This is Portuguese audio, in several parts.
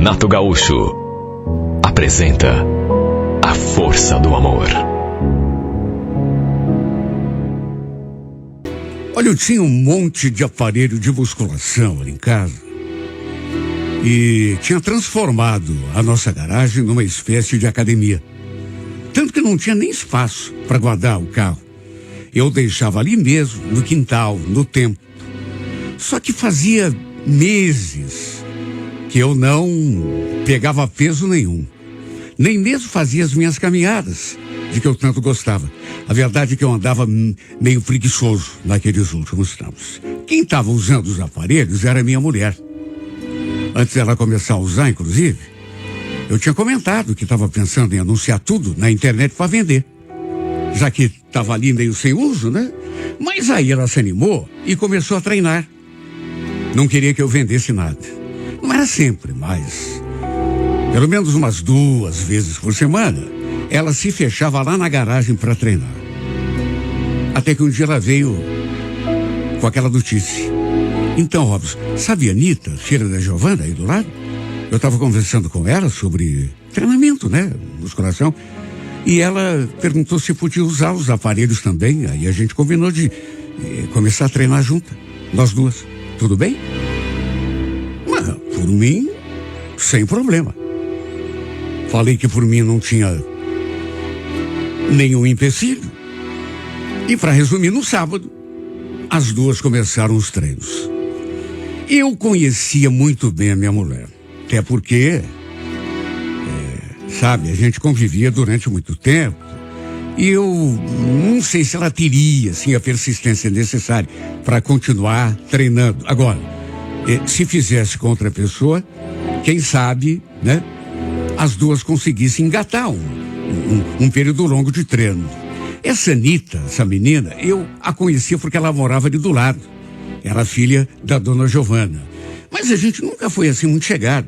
Renato Gaúcho apresenta A Força do Amor. Olha, eu tinha um monte de aparelho de musculação ali em casa e tinha transformado a nossa garagem numa espécie de academia. Tanto que não tinha nem espaço para guardar o carro. Eu deixava ali mesmo, no quintal, no tempo. Só que fazia meses que eu não pegava peso nenhum. Nem mesmo fazia as minhas caminhadas, de que eu tanto gostava. A verdade é que eu andava meio preguiçoso naqueles últimos tempos. Quem estava usando os aparelhos era minha mulher. Antes dela começar a usar, inclusive, eu tinha comentado que estava pensando em anunciar tudo na internet para vender. Já que estava ali meio sem uso, né? Mas aí ela se animou e começou a treinar. Não queria que eu vendesse nada. Não era sempre, mas pelo menos umas 2 vezes por semana, ela se fechava lá na garagem para treinar. Até que um dia ela veio com aquela notícia. Então, Robson, sabe a Anitta, filha da Giovana, aí do lado? Eu estava conversando com ela sobre treinamento, né? Musculação. E ela perguntou se podia usar os aparelhos também. Aí a gente combinou de começar a treinar junto, nós duas. Tudo bem? Mas, por mim, sem problema. Falei que por mim não tinha nenhum empecilho. E para resumir, no sábado, as duas começaram os treinos. Eu conhecia muito bem a minha mulher. Até porque, sabe, a gente convivia durante muito tempo. E eu não sei se ela teria, assim, a persistência necessária para continuar treinando. Agora, se fizesse com outra pessoa, quem sabe, né, as duas conseguissem engatar um período longo de treino. Essa Anitta, essa menina, eu a conhecia porque ela morava ali do lado. Era filha da dona Giovana. Mas a gente nunca foi assim muito chegado.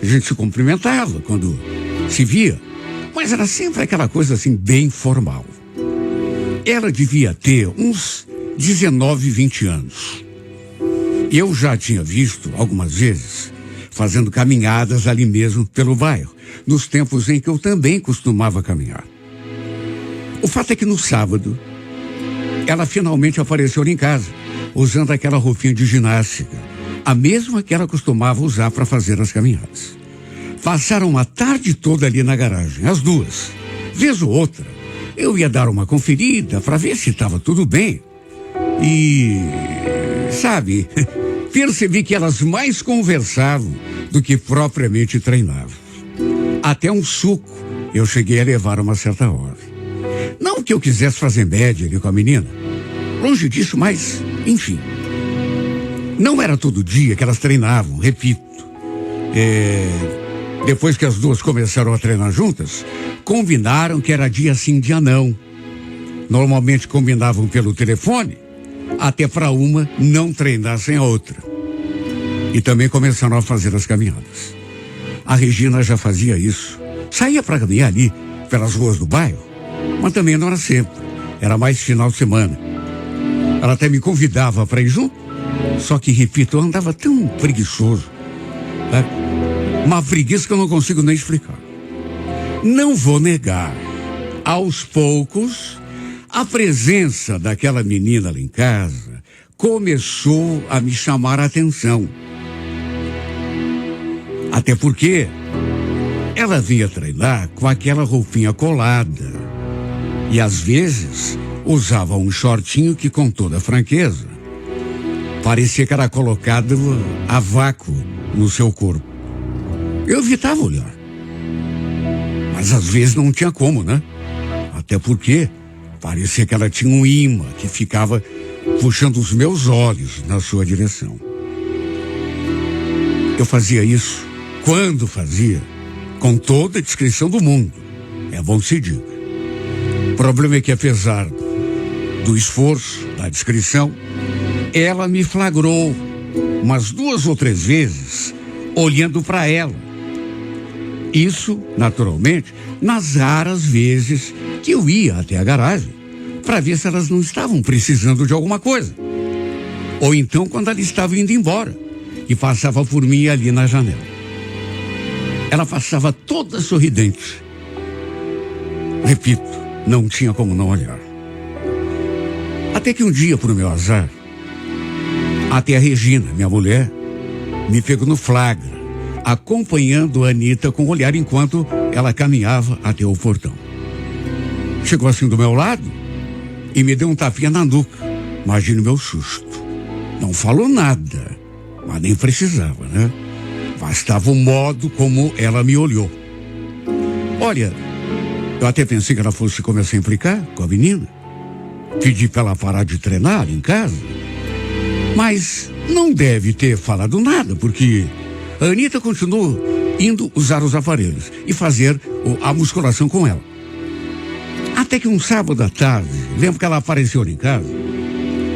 A gente se cumprimentava quando se via. Mas era sempre aquela coisa assim, bem formal. Ela devia ter uns 19, 20 anos. Eu já tinha visto algumas vezes fazendo caminhadas ali mesmo pelo bairro, nos tempos em que eu também costumava caminhar. O fato é que no sábado, ela finalmente apareceu em casa, usando aquela roupinha de ginástica, a mesma que ela costumava usar para fazer as caminhadas. Passaram a tarde toda ali na garagem, as duas. Vez ou outra, eu ia dar uma conferida para ver se estava tudo bem. E, sabe, percebi que elas mais conversavam do que propriamente treinavam. Até um suco eu cheguei a levar a uma certa hora. Não que eu quisesse fazer média ali com a menina. Longe disso, mas, enfim. Não era todo dia que elas treinavam, repito. Depois que as duas começaram a treinar juntas, combinaram que era dia sim, dia não. Normalmente combinavam pelo telefone, até para uma não treinar sem a outra. E também começaram a fazer as caminhadas. A Regina já fazia isso. Saía para caminhar ali, pelas ruas do bairro, mas também não era sempre. Era mais final de semana. Ela até me convidava para ir junto, só que, repito, eu andava tão preguiçoso. Uma preguiça que eu não consigo nem explicar. Não vou negar, aos poucos, a presença daquela menina lá em casa começou a me chamar a atenção. Até porque ela vinha treinar com aquela roupinha colada e às vezes usava um shortinho que, com toda franqueza, parecia que era colocado a vácuo no seu corpo. Eu evitava olhar. Mas às vezes não tinha como, né? Até porque parecia que ela tinha um imã que ficava puxando os meus olhos na sua direção. Eu fazia isso, quando fazia, com toda a discrição do mundo. É bom se diga. O problema é que, apesar do esforço, da discrição, ela me flagrou umas 2 ou 3 vezes olhando para ela. Isso, naturalmente, nas raras vezes que eu ia até a garagem para ver se elas não estavam precisando de alguma coisa. Ou então quando ela estava indo embora e passava por mim ali na janela. ela passava toda sorridente. Repito, não tinha como não olhar. Até que um dia, por meu azar, até a Regina, minha mulher, me pegou no flagra, acompanhando a Anita com o olhar enquanto ela caminhava até o portão. Chegou assim do meu lado e me deu um tapinha na nuca. Imagine o meu susto. Não falou nada, mas nem precisava, né? Bastava o modo como ela me olhou. Olha, eu até pensei que ela fosse começar a implicar com a menina. Pedi para ela parar de treinar em casa. Mas não deve ter falado nada, porque a Anita continuou indo usar os aparelhos e fazer a musculação com ela. Até que um sábado à tarde, lembro que ela apareceu em casa,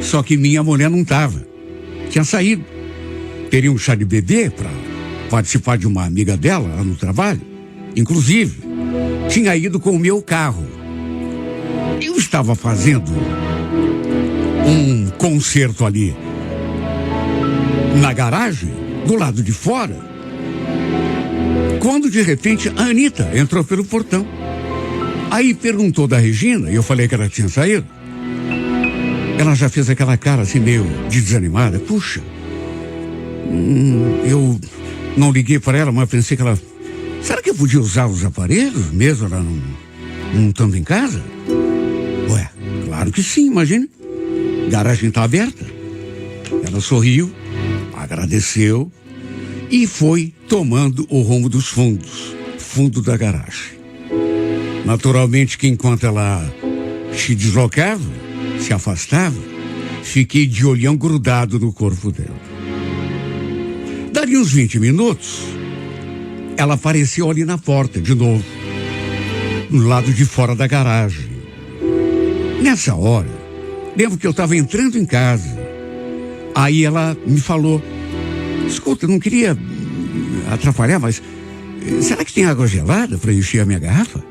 só que minha mulher não estava. Tinha saído. Teria um chá de bebê para participar de uma amiga dela lá no trabalho. Inclusive, tinha ido com o meu carro. Eu estava fazendo um concerto ali na garagem, do lado de fora, quando de repente a Anita entrou pelo portão. Aí perguntou da Regina, e eu falei que ela tinha saído. Ela já fez aquela cara assim meio de desanimada. Puxa, eu não liguei para ela, mas pensei que ela... Será que eu podia usar os aparelhos mesmo ela não estando em casa? Ué, claro que sim, imagine. Garagem está aberta. Ela sorriu, agradeceu e foi tomando o rumo dos fundos, fundo da garagem. Naturalmente que enquanto ela se deslocava, se afastava, fiquei de olhão grudado no corpo dela. Daria uns 20 minutos, ela apareceu ali na porta de novo, no lado de fora da garagem. Nessa hora, lembro que eu estava entrando em casa. Aí ela me falou: escuta, eu não queria atrapalhar, mas será que tem água gelada para encher a minha garrafa?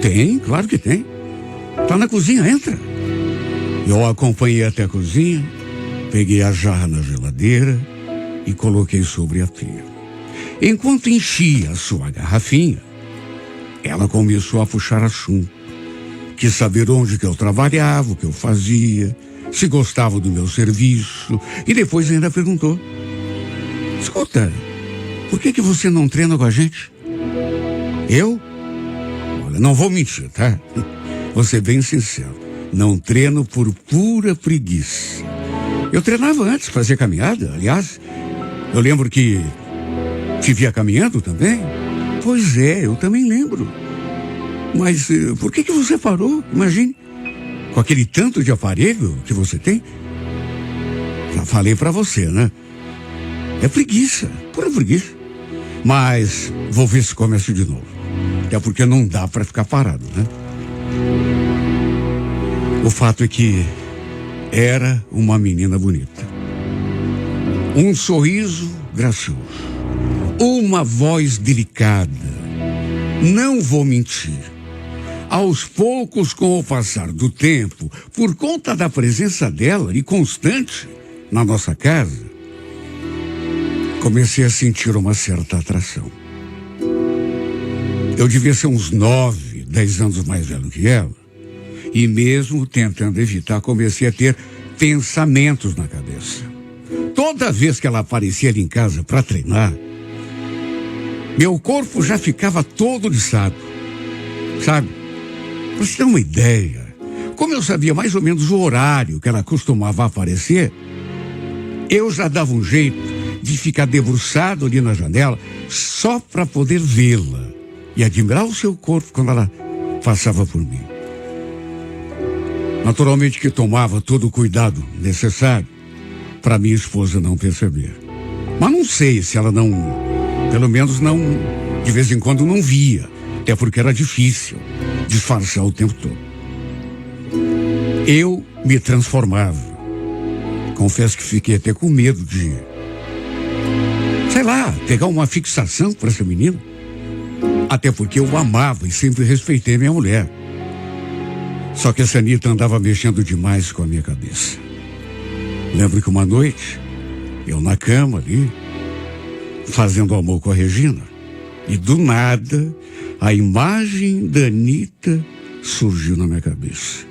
Tem, claro que tem. Tá na cozinha, entra. Eu a acompanhei até a cozinha, peguei a jarra na geladeira e coloquei sobre a pia. Enquanto enchia a sua garrafinha, ela começou a puxar assunto. Quis saber onde que eu trabalhava, o que eu fazia, se gostava do meu serviço, e depois ainda perguntou: escuta, por que você não treina com a gente? Eu? Olha, não vou mentir, tá? Vou ser bem sincero. Não treino por pura preguiça. Eu treinava antes, fazia caminhada. Aliás, eu lembro que te via caminhando também. Pois é, eu também lembro. Mas por que você parou? Imagine, com aquele tanto de aparelho que você tem. Já falei pra você, né? É preguiça, pura preguiça. Mas vou ver se começo de novo. Até porque não dá pra ficar parado, né? O fato é que era uma menina bonita. Um sorriso gracioso. Uma voz delicada. Não vou mentir. Aos poucos, com o passar do tempo, por conta da presença dela e constante na nossa casa, comecei a sentir uma certa atração. Eu devia ser uns 9, 10 anos mais velho que ela. E mesmo tentando evitar, comecei a ter pensamentos na cabeça. Toda vez que ela aparecia ali em casa para treinar, meu corpo já ficava todo liçado. Sabe? Pra você ter uma ideia, como eu sabia mais ou menos o horário que ela costumava aparecer, eu já dava um jeito de ficar debruçado ali na janela só para poder vê-la e admirar o seu corpo quando ela passava por mim. Naturalmente que tomava todo o cuidado necessário para minha esposa não perceber. Mas não sei se ela não, pelo menos não, de vez em quando não via, até porque era difícil disfarçar o tempo todo. Eu me transformava. Confesso que fiquei até com medo de, sei lá, pegar uma fixação para essa menina. Até porque eu amava e sempre respeitei minha mulher. Só que essa Anita andava mexendo demais com a minha cabeça. Lembro que uma noite, eu na cama ali, fazendo amor com a Regina, E do nada, a imagem da Anita surgiu na minha cabeça.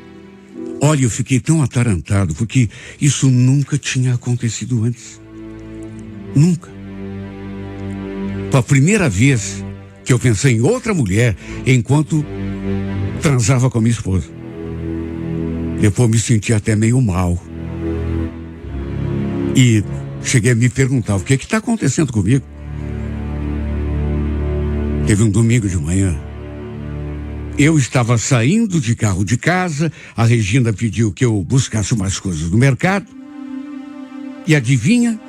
Olha, eu fiquei tão atarantado, porque isso nunca tinha acontecido antes. Nunca. Foi a primeira vez que eu pensei em outra mulher enquanto transava com a minha esposa. Depois me senti até meio mal. E cheguei a me perguntar, o que está acontecendo comigo? Teve um domingo de manhã. Eu estava saindo de carro de casa, a Regina pediu que eu buscasse umas coisas no mercado. E adivinha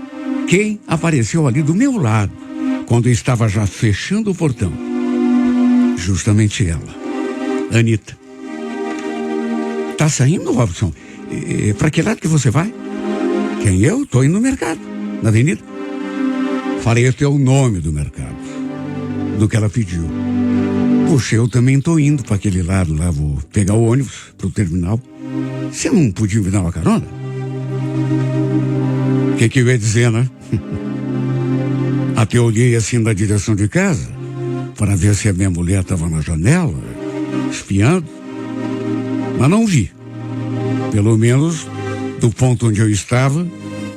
quem apareceu ali do meu lado, quando eu estava já fechando o portão? Justamente ela, Anita. Tá saindo, Robson? Para que lado que você vai? Quem eu? Tô indo no mercado, na avenida. Falei até o nome do mercado, do que ela pediu. Puxa, eu também tô indo para aquele lado lá, vou pegar o ônibus pro terminal. Você não podia me dar uma carona? O que eu ia dizer, né? Até olhei assim na direção de casa, para ver se a minha mulher estava na janela, espiando. Mas não vi. Pelo menos, do ponto onde eu estava,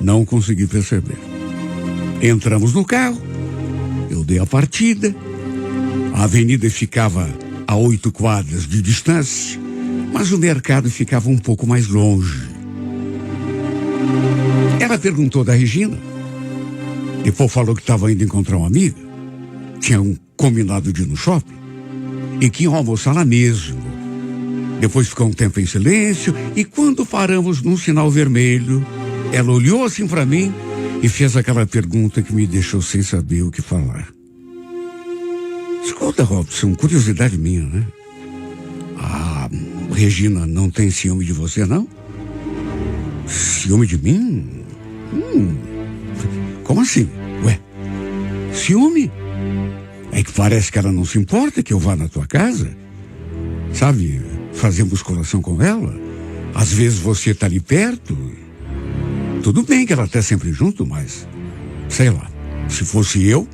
não consegui perceber. Entramos no carro, eu dei a partida. A avenida ficava a 8 quadras de distância, mas o mercado ficava um pouco mais longe. Ela perguntou da Regina. Depois falou que estava indo encontrar uma amiga. Tinham combinado de ir no shopping e que iam almoçar lá mesmo. Depois ficou um tempo em silêncio e quando paramos num sinal vermelho, ela olhou assim para mim e fez aquela pergunta que me deixou sem saber o que falar. Escuta, Robson, curiosidade minha, né? A Regina não tem ciúme de você, não? Ciúme de mim? Como assim? Ué, ciúme? É que parece que ela não se importa que eu vá na tua casa. Sabe, fazer musculação com ela. Às vezes você tá ali perto. Tudo bem que ela tá sempre junto, mas... sei lá, se fosse eu,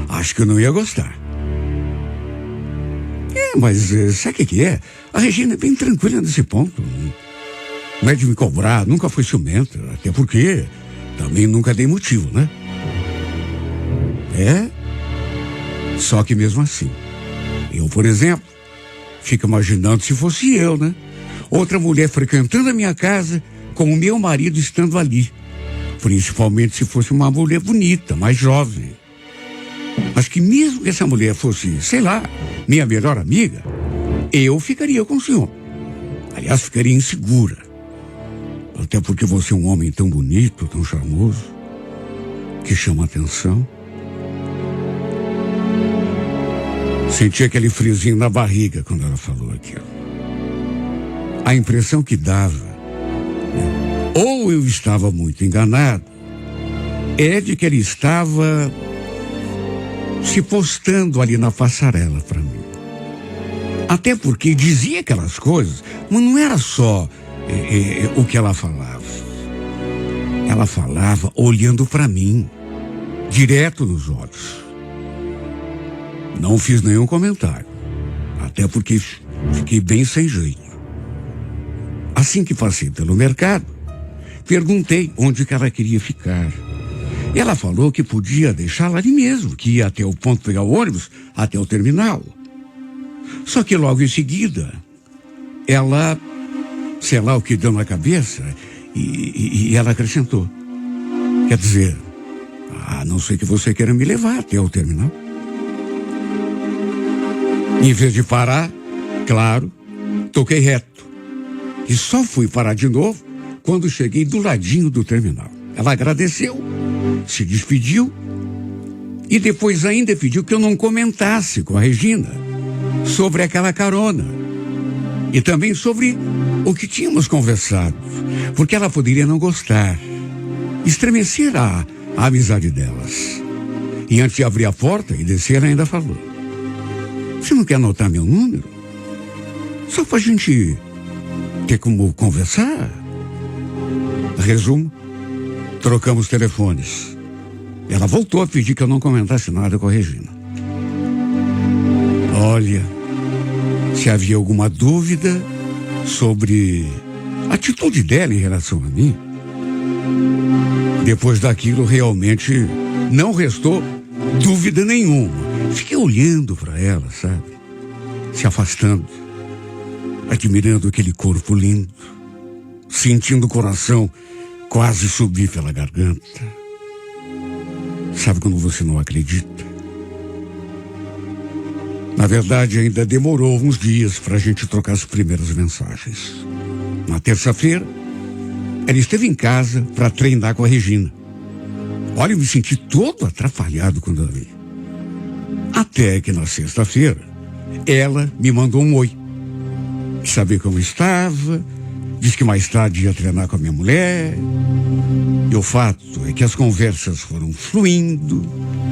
acho que eu não ia gostar. Mas sabe o que é? A Regina é bem tranquila nesse ponto. Não é de me cobrar, nunca foi ciumenta. Até porque também nunca dei motivo, né? Só que mesmo assim, eu, por exemplo, fico imaginando se fosse eu, né? Outra mulher frequentando a minha casa com o meu marido estando ali. Principalmente se fosse uma mulher bonita, mais jovem. Mas que mesmo que essa mulher fosse, sei lá, minha melhor amiga, eu ficaria com ciúme. Aliás, ficaria insegura. Até porque você é um homem tão bonito, tão charmoso, que chama atenção. Senti aquele friozinho na barriga quando ela falou aquilo. A impressão que dava, né, ou eu estava muito enganado, é de que ele estava se postando ali na passarela para mim. Até porque dizia aquelas coisas, mas não era só o que ela falava. Ela falava olhando para mim, direto nos olhos. Não fiz nenhum comentário, até porque fiquei bem sem jeito. Assim que passei pelo mercado, perguntei onde que ela queria ficar. Ela falou que podia deixá-la ali mesmo, que ia até o ponto pegar o ônibus, até o terminal. Só que logo em seguida, ela, sei lá o que deu na cabeça, e ela acrescentou. Quer dizer, a não ser que você queira me levar até o terminal. Em vez de parar, claro, toquei reto. E só fui parar de novo quando cheguei do ladinho do terminal. Ela agradeceu, se despediu e depois ainda pediu que eu não comentasse com a Regina sobre aquela carona e também sobre o que tínhamos conversado, porque ela poderia não gostar, estremecer a amizade delas. E antes de abrir a porta e descer, ela ainda falou: você não quer anotar meu número? Só pra gente ter como conversar? Resumo, trocamos telefones. Ela voltou a pedir que eu não comentasse nada com a Regina. Olha, se havia alguma dúvida sobre a atitude dela em relação a mim, depois daquilo realmente não restou dúvida nenhuma. Fiquei olhando para ela, sabe? Se afastando, admirando aquele corpo lindo, sentindo o coração quase subir pela garganta. Sabe quando você não acredita? Na verdade, ainda demorou uns dias para a gente trocar as primeiras mensagens. Na terça-feira, ela esteve em casa para treinar com a Regina. Olha, eu me senti todo atrapalhado quando a vi. Até que na sexta-feira, ela me mandou um oi. Saber como estava, disse que mais tarde ia treinar com a minha mulher. E o fato é que as conversas foram fluindo,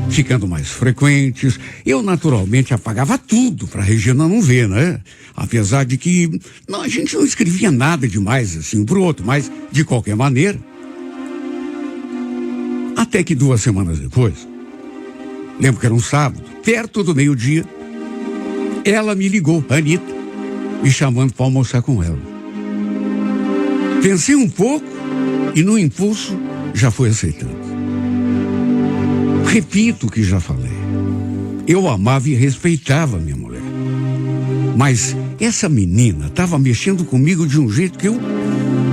ficando mais frequentes. Eu, naturalmente, apagava tudo para a Regina não ver, né? Apesar de que a gente não escrevia nada demais assim pro outro, mas, de qualquer maneira. Até que 2 semanas depois, lembro que era um sábado, perto do meio-dia, ela me ligou, a Anitta, me chamando para almoçar com ela. Pensei um pouco e, no impulso, já fui aceitando. Repito o que já falei. Eu amava e respeitava minha mulher. Mas essa menina estava mexendo comigo de um jeito que eu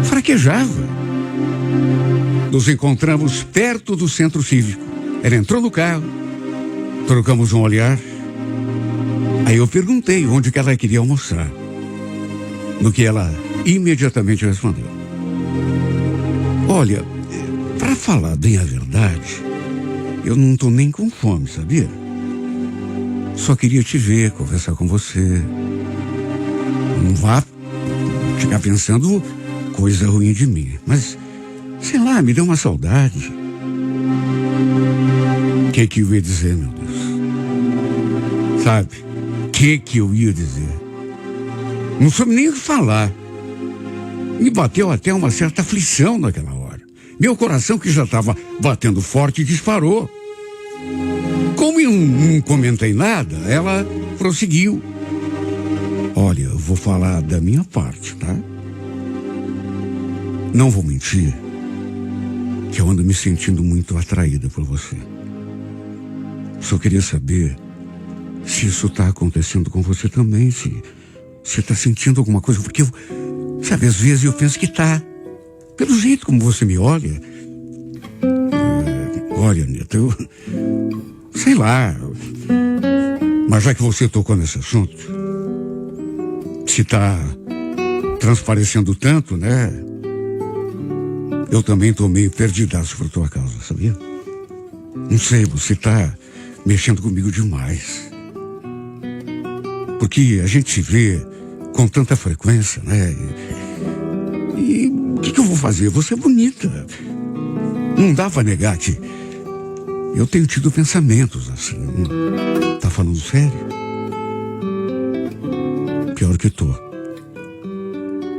fraquejava. Nos encontramos perto do centro cívico. Ela entrou no carro, trocamos um olhar. Aí eu perguntei onde que ela queria almoçar. No que ela imediatamente respondeu: olha, para falar bem a verdade, eu não estou nem com fome, sabia? Só queria te ver, conversar com você. Não vá ficar pensando coisa ruim de mim. Mas, sei lá, me deu uma saudade. O que eu ia dizer, meu Deus? Sabe? O que eu ia dizer? Não soube nem o que falar. Me bateu até uma certa aflição naquela hora. Meu coração, que já estava batendo forte, disparou. Como eu não comentei nada, ela prosseguiu. Olha, eu vou falar da minha parte, tá? Não vou mentir, que eu ando me sentindo muito atraída por você. Só queria saber se isso está acontecendo com você também, se você está sentindo alguma coisa, porque eu, sabe, às vezes eu penso que tá. Pelo jeito como você me olha. Olha, Anitta, eu sei lá. Mas já que você tocou nesse assunto, se tá transparecendo tanto, né? Eu também tô meio perdidaço por tua causa, sabia? Não sei, você tá mexendo comigo demais. Porque a gente se vê com tanta frequência, né? E o que eu vou fazer? Você é bonita. Não dá pra negar que eu tenho tido pensamentos assim. Tá falando sério? Pior que tô.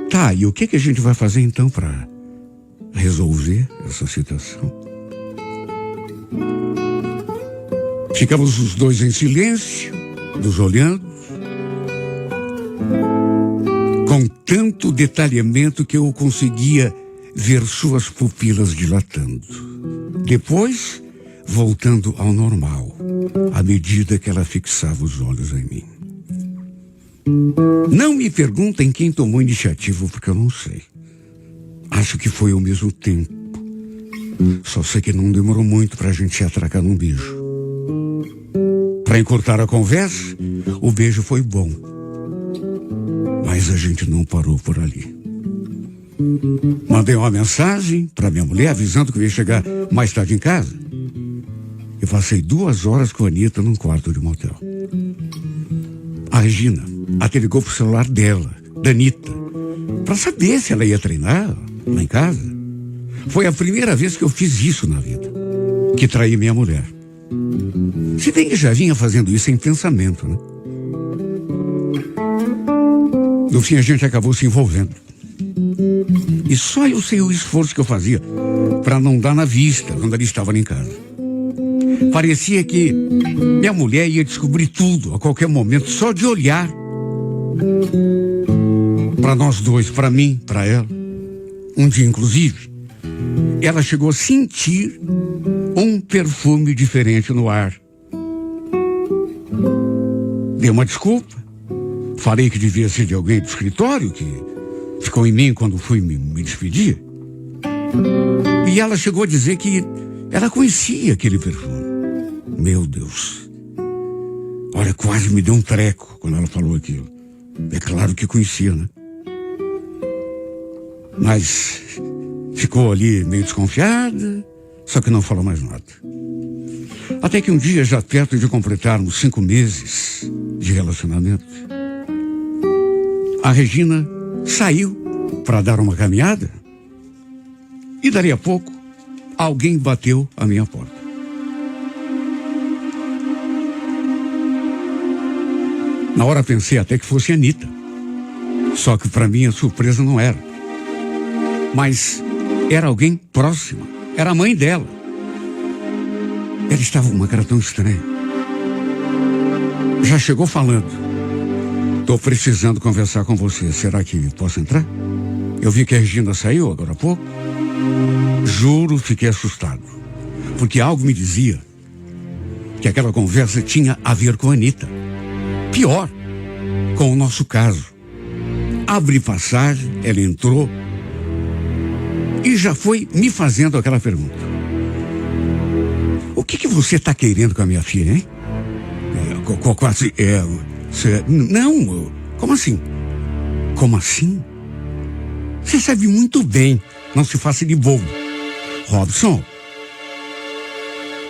Tá, e o que a gente vai fazer então pra resolver essa situação? Ficamos os dois em silêncio, nos olhando, com tanto detalhamento que eu conseguia ver suas pupilas dilatando. Depois, voltando ao normal, à medida que ela fixava os olhos em mim. Não me perguntem quem tomou a iniciativa, porque eu não sei. Acho que foi ao mesmo tempo. Só sei que não demorou muito pra gente se atracar num beijo. Pra encurtar a conversa, o beijo foi bom. Mas a gente não parou por ali. Mandei uma mensagem pra minha mulher avisando que eu ia chegar mais tarde em casa. Eu passei 2 horas com a Anitta num quarto de motel. A Regina até ligou pro celular dela, da Anitta, pra saber se ela ia treinar lá em casa. Foi a primeira vez que eu fiz isso na vida, que traí minha mulher. Se bem que já vinha fazendo isso em pensamento, né? No fim, a gente acabou se envolvendo. E só eu sei o esforço que eu fazia para não dar na vista quando ela estava lá em casa. Parecia que minha mulher ia descobrir tudo a qualquer momento, só de olhar. Para nós dois, para mim, para ela. Um dia, inclusive, ela chegou a sentir um perfume diferente no ar. Dei uma desculpa. Falei que devia ser de alguém do escritório, que ficou em mim quando fui me despedir. E ela chegou a dizer que ela conhecia aquele perfume. Meu Deus. Olha, quase me deu um treco quando ela falou aquilo. É claro que conhecia, né? Mas ficou ali meio desconfiada, só que não falou mais nada. Até que um dia, já perto de completarmos 5 meses de relacionamento, a Regina saiu para dar uma caminhada e dali a pouco alguém bateu à minha porta. Na hora pensei até que fosse a Anita. Só que para mim a surpresa não era. Mas era alguém próximo. Era a mãe dela. Ela estava com uma cara tão estranha. Já chegou falando: estou precisando conversar com você. Será que posso entrar? Eu vi que a Regina saiu agora há pouco. Juro, fiquei assustado. Porque algo me dizia que aquela conversa tinha a ver com a Anita. Pior, com o nosso caso. Abri passagem, ela entrou e já foi me fazendo aquela pergunta: o que você está querendo com a minha filha, hein? Quase, não, como assim? Como assim? Você sabe muito bem, não se faça de bobo. Robson,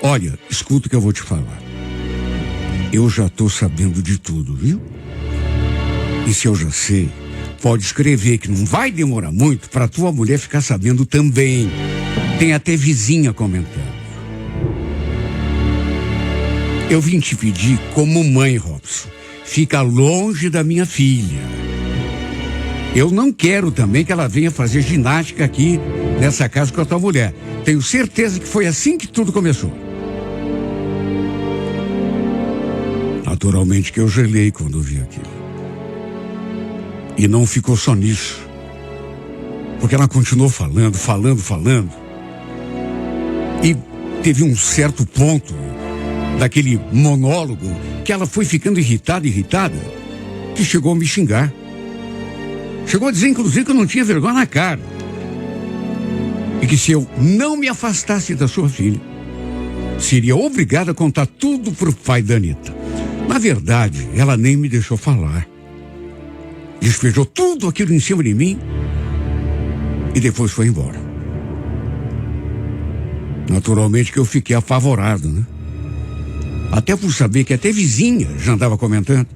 olha, escuta o que eu vou te falar. Eu já estou sabendo de tudo, viu? E se eu já sei, pode escrever que não vai demorar muito para tua mulher ficar sabendo também. Tem até vizinha comentando. Eu vim te pedir como mãe, Robson. Fica longe da minha filha. Eu não quero também que ela venha fazer ginástica aqui nessa casa com a tua mulher. Tenho certeza que foi assim que tudo começou. Naturalmente que eu gelei quando vi aquilo. E não ficou só nisso. Porque ela continuou falando. E teve um certo ponto daquele monólogo que ela foi ficando irritada, que chegou a me xingar. Chegou a dizer, inclusive, que eu não tinha vergonha na cara. E que se eu não me afastasse da sua filha, seria obrigada a contar tudo pro pai da Anita. Na verdade, ela nem me deixou falar. Despejou tudo aquilo em cima de mim e depois foi embora. Naturalmente que eu fiquei apavorado, né? Até por saber que até vizinha já andava comentando.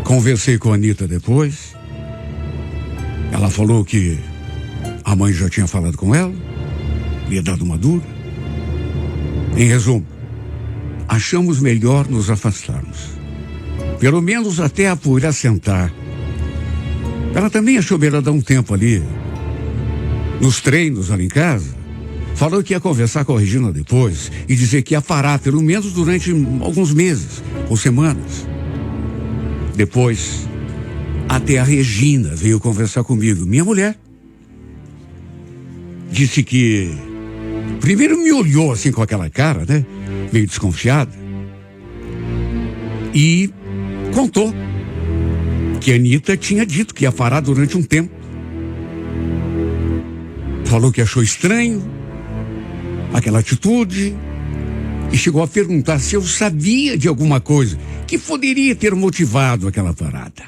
Conversei com a Anita depois. Ela falou que a mãe já tinha falado com ela, ia dado uma dura. Em resumo, achamos melhor nos afastarmos. Pelo menos até a poeira sentar. Ela também achou melhor dar um tempo ali. Nos treinos ali em casa, falou que ia conversar com a Regina depois e dizer que ia parar pelo menos durante alguns meses ou semanas. Depois, até a Regina veio conversar comigo, minha mulher. Disse que primeiro me olhou assim com aquela cara, né? Meio desconfiada. E contou que a Anita tinha dito que ia parar durante um tempo. Falou que achou estranho aquela atitude e chegou a perguntar se eu sabia de alguma coisa que poderia ter motivado aquela parada.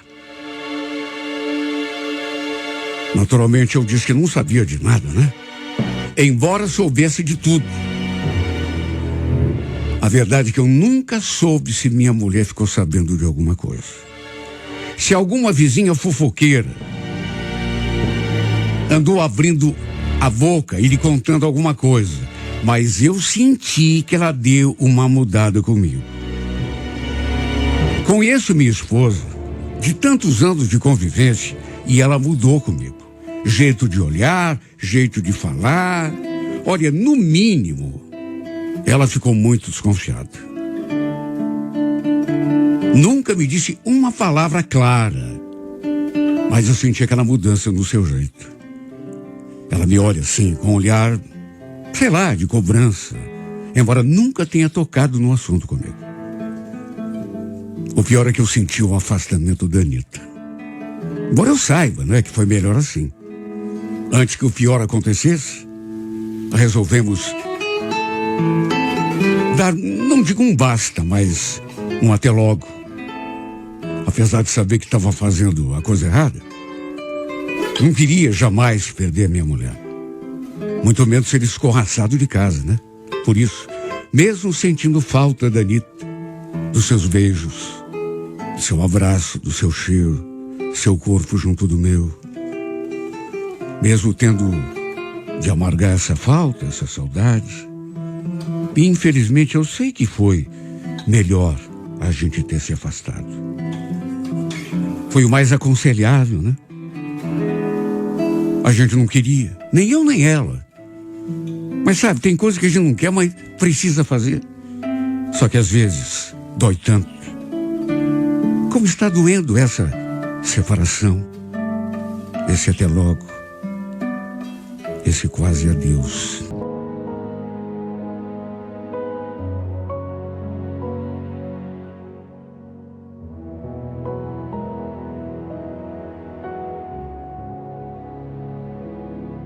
Naturalmente eu disse que não sabia de nada, né? Embora soubesse de tudo. A verdade é que eu nunca soube se minha mulher ficou sabendo de alguma coisa. Se alguma vizinha fofoqueira andou abrindo a boca e lhe contando alguma coisa, mas eu senti que ela deu uma mudada comigo. Conheço minha esposa de tantos anos de convivência e ela mudou comigo. Jeito de olhar, jeito de falar. Olha, no mínimo, Ela ficou muito desconfiada. Nunca me disse uma palavra clara, mas eu senti aquela mudança no seu jeito. Ela me olha assim, com um olhar, sei lá, de cobrança, embora nunca tenha tocado no assunto comigo. O pior é que eu senti o afastamento da Anitta. Embora eu saiba, né, que foi melhor assim. Antes que o pior acontecesse, resolvemos dar, não digo um basta, mas um até logo. Apesar de saber que estava fazendo a coisa errada, não queria jamais perder a minha mulher. Muito menos ser escorraçado de casa, né? Por isso, mesmo sentindo falta da Anitta, dos seus beijos, do seu abraço, do seu cheiro, seu corpo junto do meu, mesmo tendo de amargar essa falta, essa saudade, e infelizmente eu sei que foi melhor a gente ter se afastado. Foi o mais aconselhável, né? A gente não queria, nem eu nem ela. Mas sabe, tem coisa que a gente não quer, mas precisa fazer. Só que às vezes dói tanto. Como está doendo essa separação, esse até logo, esse quase adeus.